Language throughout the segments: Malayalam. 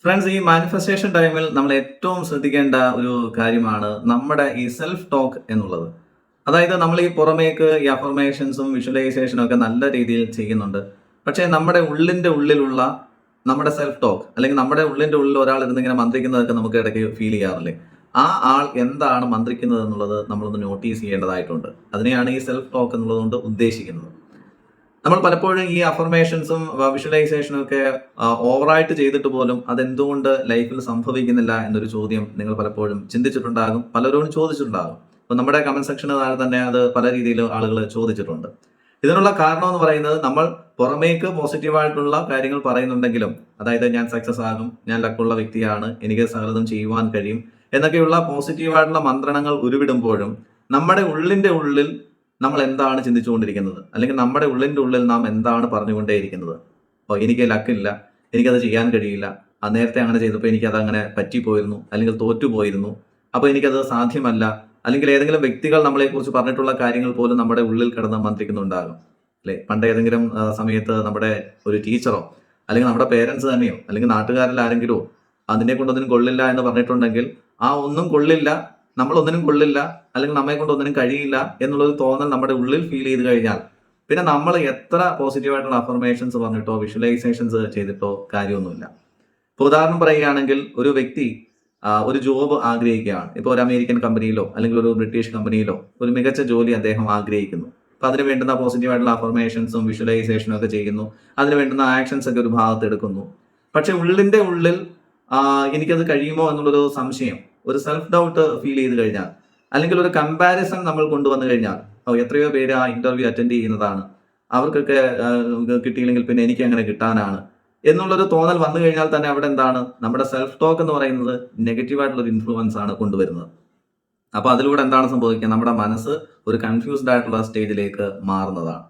ഫ്രണ്ട്സ്, ഈ മാനിഫെസ്റ്റേഷൻ ടൈമിൽ നമ്മൾ ഏറ്റവും ശ്രദ്ധിക്കേണ്ട ഒരു കാര്യമാണ് നമ്മുടെ ഈ സെൽഫ് ടോക്ക് എന്നുള്ളത്. അതായത് നമ്മൾ ഈ പുറമേക്ക് ഈ അഫർമേഷൻസും വിഷ്വലൈസേഷനും ഒക്കെ നല്ല രീതിയിൽ ചെയ്യുന്നുണ്ട്. പക്ഷേ നമ്മുടെ ഉള്ളിൻ്റെ ഉള്ളിലുള്ള നമ്മുടെ സെൽഫ് ടോക്ക്, അല്ലെങ്കിൽ നമ്മുടെ ഉള്ളിൻ്റെ ഉള്ളിൽ ഒരാൾ ഇരുന്നിങ്ങനെ മന്ത്രിക്കുന്നതൊക്കെ നമുക്ക് ഇടയ്ക്ക് ഫീൽ ചെയ്യാറില്ലേ? ആ ആൾ എന്താണ് മന്ത്രിക്കുന്നത് എന്നുള്ളത് നമ്മളൊന്ന് നോട്ടീസ് ചെയ്യേണ്ടതായിട്ടുണ്ട്. അതിനെയാണ് ഈ സെൽഫ് ടോക്ക് എന്നുള്ളതുകൊണ്ട് ഉദ്ദേശിക്കുന്നത്. നമ്മൾ പലപ്പോഴും ഈ അഫർമേഷൻസും വിഷ്വലൈസേഷനും ഒക്കെ ഓവറായിട്ട് ചെയ്തിട്ട് പോലും അതെന്തുകൊണ്ട് ലൈഫിൽ സംഭവിക്കുന്നില്ല എന്നൊരു ചോദ്യം നിങ്ങൾ പലപ്പോഴും ചിന്തിച്ചിട്ടുണ്ടാകും, പലരോടും ചോദിച്ചിട്ടുണ്ടാകും. അപ്പോൾ നമ്മുടെ കമന്റ് സെക്ഷന് താഴെ തന്നെ അത് പല രീതിയിൽ ആളുകൾ ചോദിച്ചിട്ടുണ്ട്. ഇതിനുള്ള കാരണം എന്ന് പറയുന്നത്, നമ്മൾ പുറമേക്ക് പോസിറ്റീവായിട്ടുള്ള കാര്യങ്ങൾ പറയുന്നുണ്ടെങ്കിലും, അതായത് ഞാൻ സക്സസ് ആകും, ഞാൻ ലക്കുള്ള വ്യക്തിയാണ്, എനിക്ക് സകലതും ചെയ്യുവാൻ കഴിയും എന്നൊക്കെയുള്ള പോസിറ്റീവായിട്ടുള്ള മന്ത്രണങ്ങൾ ഉരുവിടുമ്പോഴും നമ്മുടെ ഉള്ളിൻ്റെ ഉള്ളിൽ നമ്മൾ എന്താണ് ചിന്തിച്ചുകൊണ്ടിരിക്കുന്നത്, അല്ലെങ്കിൽ നമ്മുടെ ഉള്ളിൻ്റെ ഉള്ളിൽ നാം എന്താണ് പറഞ്ഞുകൊണ്ടേയിരിക്കുന്നത്? അപ്പോൾ എനിക്ക് ലക്കില്ല, എനിക്കത് ചെയ്യാൻ കഴിയില്ല, നേരത്തെ അങ്ങനെ ചെയ്തപ്പോൾ എനിക്കത് അങ്ങനെ പറ്റിപ്പോയിരുന്നു, അല്ലെങ്കിൽ തോറ്റുപോയിരുന്നു, അപ്പോൾ എനിക്കത് സാധ്യമല്ല, അല്ലെങ്കിൽ ഏതെങ്കിലും വ്യക്തികൾ നമ്മളെക്കുറിച്ച് പറഞ്ഞിട്ടുള്ള കാര്യങ്ങൾ പോലും നമ്മുടെ ഉള്ളിൽ കിടന്ന് മന്ത്രിക്കുന്നുണ്ടാകും അല്ലേ? പണ്ട് ഏതെങ്കിലും സമയത്ത് നമ്മുടെ ഒരു ടീച്ചറോ, അല്ലെങ്കിൽ നമ്മുടെ പേരൻസ് തന്നെയോ, അല്ലെങ്കിൽ നാട്ടുകാരിൽ ആരെങ്കിലോ അതിനെ കൊണ്ടൊന്നിനും കൊള്ളില്ല എന്ന് പറഞ്ഞിട്ടുണ്ടെങ്കിൽ, ആ ഒന്നും കൊള്ളില്ല, നമ്മളൊന്നിനും കൊള്ളില്ല, അല്ലെങ്കിൽ നമ്മെ കൊണ്ട് ഒന്നിനും കഴിയില്ല എന്നുള്ളൊരു തോന്നൽ നമ്മുടെ ഉള്ളിൽ ഫീൽ ചെയ്ത് കഴിഞ്ഞാൽ പിന്നെ നമ്മൾ എത്ര പോസിറ്റീവായിട്ടുള്ള അഫർമേഷൻസ് പറഞ്ഞിട്ടോ വിഷ്വലൈസേഷൻസ് ചെയ്തിട്ടോ കാര്യമൊന്നുമില്ല. ഇപ്പോൾ ഉദാഹരണം പറയുകയാണെങ്കിൽ, ഒരു വ്യക്തി ഒരു ജോബ് ആഗ്രഹിക്കുകയാണ്. ഇപ്പോൾ ഒരു അമേരിക്കൻ കമ്പനിയിലോ അല്ലെങ്കിൽ ഒരു ബ്രിട്ടീഷ് കമ്പനിയിലോ ഒരു മികച്ച ജോലി അദ്ദേഹം ആഗ്രഹിക്കുന്നു. അപ്പോൾ അതിന് വേണ്ടുന്ന പോസിറ്റീവായിട്ടുള്ള അഫർമേഷൻസും വിഷ്വലൈസേഷനും ഒക്കെ ചെയ്യുന്നു, അതിന് വേണ്ടുന്ന ആക്ഷൻസ് ഒക്കെ ഒരു ഭാഗത്ത് എടുക്കുന്നു. പക്ഷെ ഉള്ളിൻ്റെ ഉള്ളിൽ എനിക്കത് കഴിയുമോ എന്നുള്ളൊരു സംശയം, ഒരു സെൽഫ് ഡൗട്ട് ഫീൽ ചെയ്ത് കഴിഞ്ഞാൽ, അല്ലെങ്കിൽ ഒരു കമ്പാരിസൺ നമ്മൾ കൊണ്ടുവന്നു കഴിഞ്ഞാൽ, എത്രയോ പേര് ആ ഇന്റർവ്യൂ അറ്റൻഡ് ചെയ്യുന്നതാണ്, അവർക്കൊക്കെ കിട്ടിയില്ലെങ്കിൽ പിന്നെ എനിക്ക് എങ്ങനെ കിട്ടാനാണ് എന്നുള്ളൊരു തോന്നൽ വന്നു കഴിഞ്ഞാൽ തന്നെ അവിടെ എന്താണ്, നമ്മുടെ സെൽഫ് ടോക്ക് എന്ന് പറയുന്നത് നെഗറ്റീവായിട്ടുള്ളൊരു ഇൻഫ്ലുവൻസ് ആണ് കൊണ്ടുവരുന്നത്. അപ്പോൾ അതിലൂടെ എന്താണ് സംഭവിക്കുക, നമ്മുടെ മനസ്സ് ഒരു കൺഫ്യൂസ്ഡ് ആയിട്ടുള്ള സ്റ്റേജിലേക്ക് മാറുന്നതാണ്.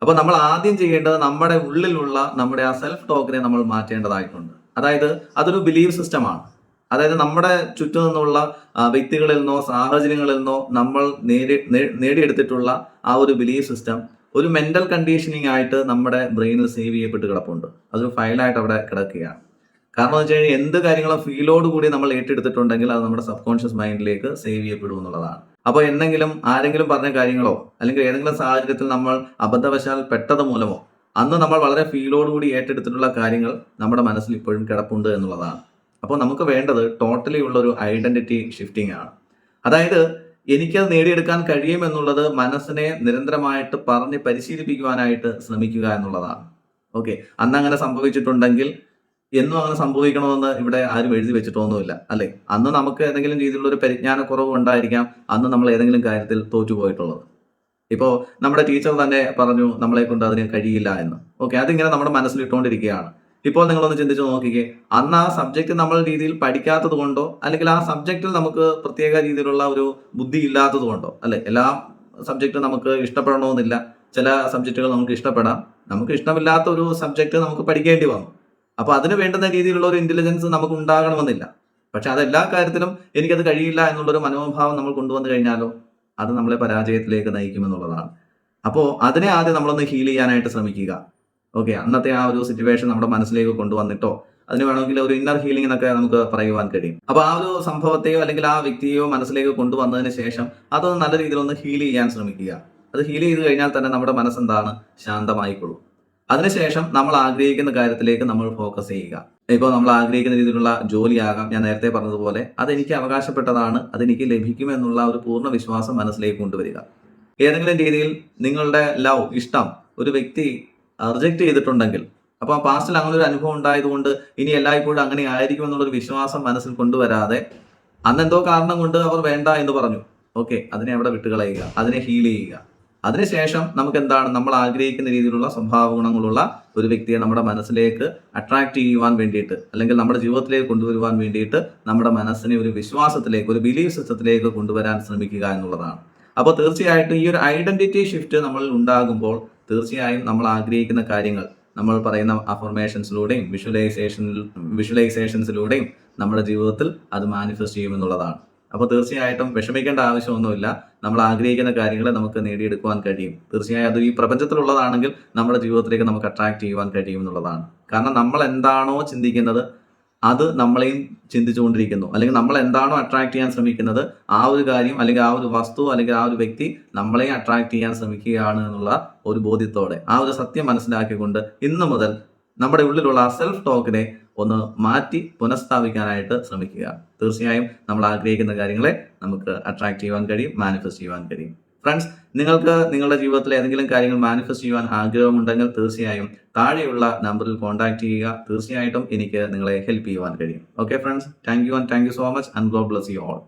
അപ്പോൾ നമ്മൾ ആദ്യം ചെയ്യേണ്ടത് നമ്മുടെ ഉള്ളിലുള്ള നമ്മുടെ ആ സെൽഫ് ടോക്കിനെ നമ്മൾ മാറ്റേണ്ടതായിട്ടുണ്ട്. അതായത് അതൊരു ബിലീവ് സിസ്റ്റമാണ്. അതായത് നമ്മുടെ ചുറ്റും നിന്നുള്ള വ്യക്തികളിൽ നിന്നോ സാഹചര്യങ്ങളിൽ നിന്നോ നമ്മൾ നേടിയെടുത്തിട്ടുള്ള ആ ഒരു ബിലീഫ് സിസ്റ്റം ഒരു മെന്റൽ കണ്ടീഷനിങ് ആയിട്ട് നമ്മുടെ ബ്രെയിനിൽ സേവ് ചെയ്യപ്പെട്ട് കിടപ്പുണ്ട്. അതൊരു ഫയലായിട്ട് അവിടെ കിടക്കുകയാണ്. കാരണം എന്ന് വെച്ച് കഴിഞ്ഞാൽ, എന്ത് കാര്യങ്ങളും ഫീലോട് കൂടി നമ്മൾ ഏറ്റെടുത്തിട്ടുണ്ടെങ്കിൽ അത് നമ്മുടെ സബ് കോൺഷ്യസ് മൈൻഡിലേക്ക് സേവ് ചെയ്യപ്പെടും എന്നുള്ളതാണ്. അപ്പോൾ എന്തെങ്കിലും ആരെങ്കിലും പറഞ്ഞ കാര്യങ്ങളോ, അല്ലെങ്കിൽ ഏതെങ്കിലും സാഹചര്യത്തിൽ നമ്മൾ അബദ്ധവശാൽ പെട്ടത് മൂലമോ അന്ന് നമ്മൾ വളരെ ഫീലോട് കൂടി ഏറ്റെടുത്തിട്ടുള്ള കാര്യങ്ങൾ നമ്മുടെ മനസ്സിൽ ഇപ്പോഴും കിടപ്പുണ്ട് എന്നുള്ളതാണ്. അപ്പോൾ നമുക്ക് വേണ്ടത് ടോട്ടലി ഉള്ള ഒരു ഐഡന്റിറ്റി ഷിഫ്റ്റിംഗ് ആണ്. അതായത് എനിക്കത് നേടിയെടുക്കാൻ കഴിയുമെന്നുള്ളത് മനസ്സിനെ നിരന്തരമായിട്ട് പറഞ്ഞ് പരിശീലിപ്പിക്കുവാനായിട്ട് ശ്രമിക്കുക എന്നുള്ളതാണ്. ഓക്കെ, അന്ന് അങ്ങനെ സംഭവിച്ചിട്ടുണ്ടെങ്കിൽ എന്നും അങ്ങനെ സംഭവിക്കണമെന്ന് ഇവിടെ ആരും എഴുതി വെച്ചിട്ടൊന്നുമില്ല അല്ലേ? അന്ന് നമുക്ക് ഏതെങ്കിലും രീതിയിലുള്ള ഒരു പരിജ്ഞാനക്കുറവ് ഉണ്ടായിരിക്കാം അന്ന് നമ്മൾ ഏതെങ്കിലും കാര്യത്തിൽ തോറ്റുപോയിട്ടുള്ളത്. ഇപ്പോൾ നമ്മുടെ ടീച്ചർ തന്നെ പറഞ്ഞു നമ്മളെ കൊണ്ട് അതിന് കഴിയില്ല എന്ന്. ഓക്കെ, അതിങ്ങനെ നമ്മുടെ മനസ്സിൽ ഇട്ടുകൊണ്ടിരിക്കുകയാണ്. ഇപ്പോൾ നിങ്ങളൊന്ന് ചിന്തിച്ച് നോക്കിക്കേ, അന്ന് ആ സബ്ജക്റ്റ് നമ്മൾ രീതിയിൽ പഠിക്കാത്തത് കൊണ്ടോ, അല്ലെങ്കിൽ ആ സബ്ജക്റ്റിൽ നമുക്ക് പ്രത്യേക രീതിയിലുള്ള ഒരു ബുദ്ധി ഇല്ലാത്തത് കൊണ്ടോ അല്ലെ? എല്ലാ സബ്ജക്റ്റും നമുക്ക് ഇഷ്ടപ്പെടണമെന്നില്ല. ചില സബ്ജക്റ്റുകൾ നമുക്ക് ഇഷ്ടപ്പെടാം, നമുക്ക് ഇഷ്ടമില്ലാത്ത ഒരു സബ്ജക്റ്റ് നമുക്ക് പഠിക്കേണ്ടി വന്നു. അപ്പോൾ അതിന് വേണ്ടുന്ന രീതിയിലുള്ള ഒരു ഇന്റലിജൻസ് നമുക്ക് ഉണ്ടാകണമെന്നില്ല. പക്ഷെ അതെല്ലാ കാര്യത്തിലും എനിക്കത് കഴിയില്ല എന്നുള്ളൊരു മനോഭാവം നമ്മൾ കൊണ്ടുവന്നു കഴിഞ്ഞാലോ, അത് നമ്മളെ പരാജയത്തിലേക്ക് നയിക്കുമെന്നുള്ളതാണ്. അപ്പോൾ അതിനെ ആദ്യം നമ്മളൊന്ന് ഹീൽ ചെയ്യാനായിട്ട് ശ്രമിക്കുക. ഓക്കെ, അന്നത്തെ ആ ഒരു സിറ്റുവേഷൻ നമ്മുടെ മനസ്സിലേക്ക് കൊണ്ടുവന്നിട്ടോ, അതിന് വേണമെങ്കിൽ ഒരു ഇന്നർ ഹീലിംഗ് എന്നൊക്കെ നമുക്ക് പറയുവാൻ കഴിയും. അപ്പോൾ ആ ഒരു സംഭവത്തെയോ അല്ലെങ്കിൽ ആ വ്യക്തിയെയോ മനസ്സിലേക്ക് കൊണ്ടുവന്നതിന് ശേഷം അതൊന്ന് നല്ല രീതിയിൽ ഒന്ന് ഹീൽ ചെയ്യാൻ ശ്രമിക്കുക. അത് ഹീൽ ചെയ്ത് കഴിഞ്ഞാൽ തന്നെ നമ്മുടെ മനസ്സെന്താണ്, ശാന്തമായിക്കൊള്ളും. അതിനുശേഷം നമ്മൾ ആഗ്രഹിക്കുന്ന കാര്യത്തിലേക്ക് നമ്മൾ ഫോക്കസ് ചെയ്യുക. ഇപ്പോൾ നമ്മൾ ആഗ്രഹിക്കുന്ന രീതിയിലുള്ള ജോലിയാകാം, ഞാൻ നേരത്തെ പറഞ്ഞതുപോലെ അതെനിക്ക് അവകാശപ്പെട്ടതാണ്, അതെനിക്ക് ലഭിക്കുമെന്നുള്ള ഒരു പൂർണ്ണ വിശ്വാസം മനസ്സിലേക്ക് കൊണ്ടുവരിക. ഏതെങ്കിലും രീതിയിൽ നിങ്ങളുടെ ലവ്, ഇഷ്ടം ഒരു വ്യക്തി റിജക്റ്റ് ചെയ്തിട്ടുണ്ടെങ്കിൽ, അപ്പോൾ ആ പാസ്റ്റിൽ അങ്ങനെ ഒരു അനുഭവം ഉണ്ടായതുകൊണ്ട് ഇനി എല്ലായ്പ്പോഴും അങ്ങനെ ആയിരിക്കും എന്നുള്ളൊരു വിശ്വാസം മനസ്സിൽ കൊണ്ടുവരാതെ, അന്നെന്തോ കാരണം കൊണ്ട് അവർ വേണ്ട എന്ന് പറഞ്ഞു, ഓക്കെ, അതിനെ അവിടെ വിട്ടുകളയുക, അതിനെ ഹീൽ ചെയ്യുക. അതിനുശേഷം നമുക്ക് എന്താണ്, നമ്മൾ ആഗ്രഹിക്കുന്ന രീതിയിലുള്ള സ്വഭാവ ഗുണങ്ങളുള്ള ഒരു വ്യക്തിയെ നമ്മുടെ മനസ്സിലേക്ക് അട്രാക്ട് ചെയ്യുവാൻ വേണ്ടിയിട്ട്, അല്ലെങ്കിൽ നമ്മുടെ ജീവിതത്തിലേക്ക് കൊണ്ടുവരുവാൻ വേണ്ടിയിട്ട് നമ്മുടെ മനസ്സിനെ ഒരു വിശ്വാസത്തിലേക്ക്, ഒരു ബിലീഫ് സിസ്റ്റത്തിലേക്ക് കൊണ്ടുവരാൻ ശ്രമിക്കുക എന്നുള്ളതാണ്. അപ്പോൾ തീർച്ചയായിട്ടും ഈ ഒരു ഐഡന്റിറ്റി ഷിഫ്റ്റ് നമ്മളിൽ ഉണ്ടാകുമ്പോൾ തീർച്ചയായും നമ്മൾ ആഗ്രഹിക്കുന്ന കാര്യങ്ങൾ നമ്മൾ പറയുന്ന അഫർമേഷൻസിലൂടെയും വിഷ്വലൈസേഷൻസിലൂടെയും നമ്മുടെ ജീവിതത്തിൽ അത് മാനിഫെസ്റ്റ് ചെയ്യുമെന്നുള്ളതാണ്. അപ്പോൾ തീർച്ചയായിട്ടും വിഷമിക്കേണ്ട ആവശ്യമൊന്നുമില്ല. നമ്മൾ ആഗ്രഹിക്കുന്ന കാര്യങ്ങളെ നമുക്ക് നേടിയെടുക്കുവാൻ കഴിയും. തീർച്ചയായും അത് ഈ പ്രപഞ്ചത്തിലുള്ളതാണെങ്കിൽ നമ്മുടെ ജീവിതത്തിലേക്ക് നമുക്ക് അട്രാക്ട് ചെയ്യുവാൻ കഴിയും എന്നുള്ളതാണ്. കാരണം നമ്മൾ എന്താണോ ചിന്തിക്കുന്നത് അത് നമ്മളെയും ചിന്തിച്ചുകൊണ്ടിരിക്കുന്നു. അല്ലെങ്കിൽ നമ്മൾ എന്താണോ അട്രാക്ട് ചെയ്യാൻ ശ്രമിക്കുന്നത് ആ ഒരു കാര്യം അല്ലെങ്കിൽ ആ ഒരു വസ്തു അല്ലെങ്കിൽ ആ ഒരു വ്യക്തി നമ്മളെയും അട്രാക്ട് ചെയ്യാൻ ശ്രമിക്കുകയാണ് എന്നുള്ള ഒരു ബോധ്യത്തോടെ ആ ഒരു സത്യം മനസ്സിലാക്കിക്കൊണ്ട് ഇന്ന് മുതൽ നമ്മുടെ ഉള്ളിലുള്ള ആ സെൽഫ് ടോക്കിനെ ഒന്ന് മാറ്റി പുനഃസ്ഥാപിക്കാനായിട്ട് ശ്രമിക്കുക. തീർച്ചയായും നമ്മൾ ആഗ്രഹിക്കുന്ന കാര്യങ്ങളെ നമുക്ക് അട്രാക്ട് ചെയ്യുവാൻ കഴിയും, മാനിഫെസ്റ്റ് ചെയ്യുവാൻ കഴിയും. ഫ്രണ്ട്സ്, നിങ്ങൾക്ക് നിങ്ങളുടെ ജീവിതത്തിൽ ഏതെങ്കിലും കാര്യങ്ങൾ മാനിഫെസ്റ്റ് ചെയ്യുവാൻ ആഗ്രഹമുണ്ടെങ്കിൽ തീർച്ചയായും താഴെയുള്ള നമ്പറിൽ കോൺടാക്ട് ചെയ്യുക. തീർച്ചയായിട്ടും എനിക്ക് നിങ്ങളെ ഹെൽപ്പ് ചെയ്യുവാൻ കഴിയും. Okay friends, thank you and thank you so much and God bless you all.